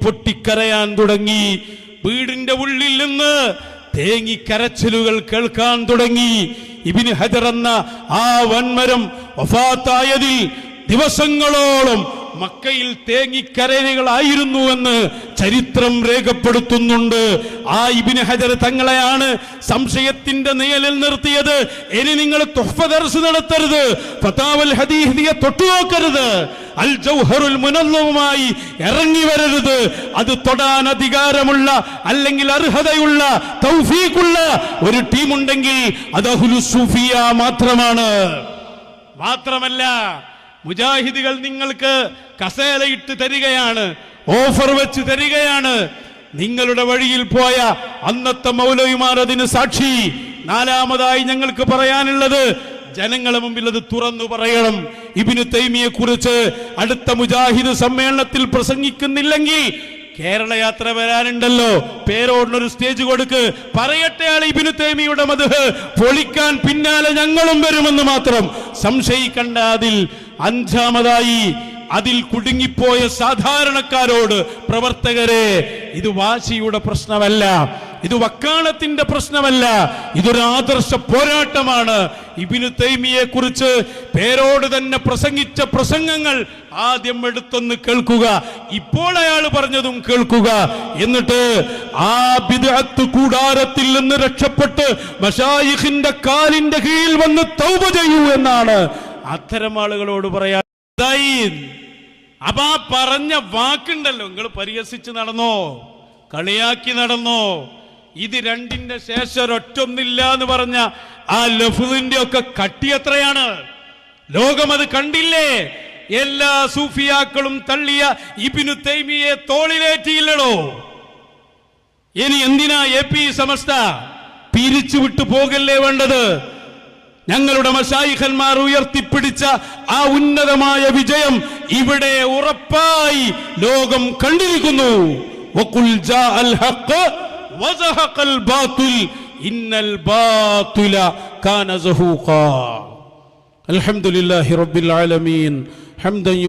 പൊട്ടിക്കരയാൻ തുടങ്ങി. വീടിന്റെ ഉള്ളിൽ നിന്ന് തേങ്ങിക്കരച്ചിലുകൾ കേൾക്കാൻ തുടങ്ങി. ഇബ്നു ഹജർ എന്ന ആ വൻമരം വഫാത്തായതിൽ ദിവസങ്ങളോളം മക്കയിൽ തേങ്ങിക്കരയുകളായിരുന്നുവെന്ന് ചരിത്രം രേഖപ്പെടുത്തുന്നുണ്ട്. ആ ഇബ്നു ഹജർ തങ്ങളെയാണ് സംശയത്തിന്റെ നിഴലിൽ നിർത്തിയത്. ഇനി നിങ്ങൾ തുഹ്ഫ ദർസ് നടത്തരുത്, ഫതാവൽ ഹദീസിയെ തൊട്ടുനോക്കരുത്, അൽ ജൗഹറുൽ മുനല്ലവുമായി ഇറങ്ങി വരരുത്. അത് തൊടാൻ അധികാരമുള്ള അല്ലെങ്കിൽ അർഹതയുള്ള തൗഫീഖുള്ള ഒരു ടീമുണ്ടെങ്കിൽ അത് അഹ്ലുസ് സൂഫിയ മാത്രമല്ല മുജാഹിദുകൾ നിങ്ങൾക്ക് കസേലയിട്ട് തരികയാണ്, ഓഫർ വെച്ച് തരികയാണ്. നിങ്ങളുടെ വഴിയിൽ പോയ അന്നത്തെ മൗലവിമാർ അതിന് സാക്ഷി. നാലാമതായി ഞങ്ങൾക്ക് പറയാനുള്ളത്, ജനങ്ങളുടെ മുമ്പിൽ അത് തുറന്നു പറയണം. ഇബ്നു തൈമിയെ കുറിച്ച് അടുത്ത മുജാഹിദ് സമ്മേളനത്തിൽ പ്രസംഗിക്കുന്നില്ലെങ്കിൽ കേരള യാത്ര വരാനുണ്ടല്ലോ, പേരോടിനൊരു സ്റ്റേജ് കൊടുക്ക്, പറയട്ടെ ആൾ ഇബ്നു തൈമിയുടെ മദ്ഹ് പൊളിക്കാൻ പിന്നാലെ ഞങ്ങളും വരുമെന്ന് മാത്രം സംശയിക്കണ്ട. അഞ്ചാമതായി അതിൽ കുടുങ്ങിപ്പോയ സാധാരണക്കാരോട്, പ്രവർത്തകരെ, ഇത് വാശിയുടെ പ്രശ്നമല്ല, ഇത് വക്കാണത്തിന്റെ പ്രശ്നമല്ല, ഇതൊരു ആദർശ പോരാട്ടമാണ്. ഇബ്നു തൈമിയെ കുറിച്ച് പേരോട് തന്നെ പ്രസംഗിച്ച പ്രസംഗങ്ങൾ ആദ്യം എടുത്തൊന്ന് കേൾക്കുക, ഇപ്പോൾ അയാൾ പറഞ്ഞതും കേൾക്കുക. എന്നിട്ട് ആ ബിദ്അത്ത് കൂടാരത്തിൽ നിന്ന് രക്ഷപ്പെട്ട് മശായിഖിന്റെ കാലിന്റെ കീഴിൽ വന്ന് തൗബ ചെയ്യൂ എന്നാണ് അത്തരം ആളുകളോട് പറയാൻ. അപ്പൊ ആ പറഞ്ഞ വാക്കുണ്ടല്ലോ, നിങ്ങൾ പരിഹസിച്ച് നടന്നോ, കളിയാക്കി നടന്നോ, ഇത് രണ്ടിന്റെ ശേഷം ഒരൊറ്റൊന്നില്ല എന്ന് പറഞ്ഞ ആ ലഫ്ദിന്റെ ഒക്കെ കട്ടി എത്രയാണ്? ലോകം അത് കണ്ടില്ലേ? എല്ലാ സൂഫിയാക്കളും തള്ളിയ ഇബ്നു തൈമിയെ തോളിലേറ്റിയില്ലടോ. ഇനി എന്തിനാ AP സമസ്ത പിരിച്ചുവിട്ടു പോകല്ലേ വേണ്ടത്? ഞങ്ങളുടെ മശായിഖന്മാർ ഉയർത്തിപ്പിടിച്ച ആ ഉന്നതമായ വിജയം ഇവിടെ ഉറപ്പായി ലോകം കണ്ടിരിക്കുന്നു. വഖുൽ ജാഅൽ ഹഖ് വസഹഖൽ ബാതിൽ ഇന്നൽ ബാതില കാന സഹൂഖാ. അൽഹംദുലില്ലാഹി റബ്ബിൽ ആലമീൻ. ഹംദൻ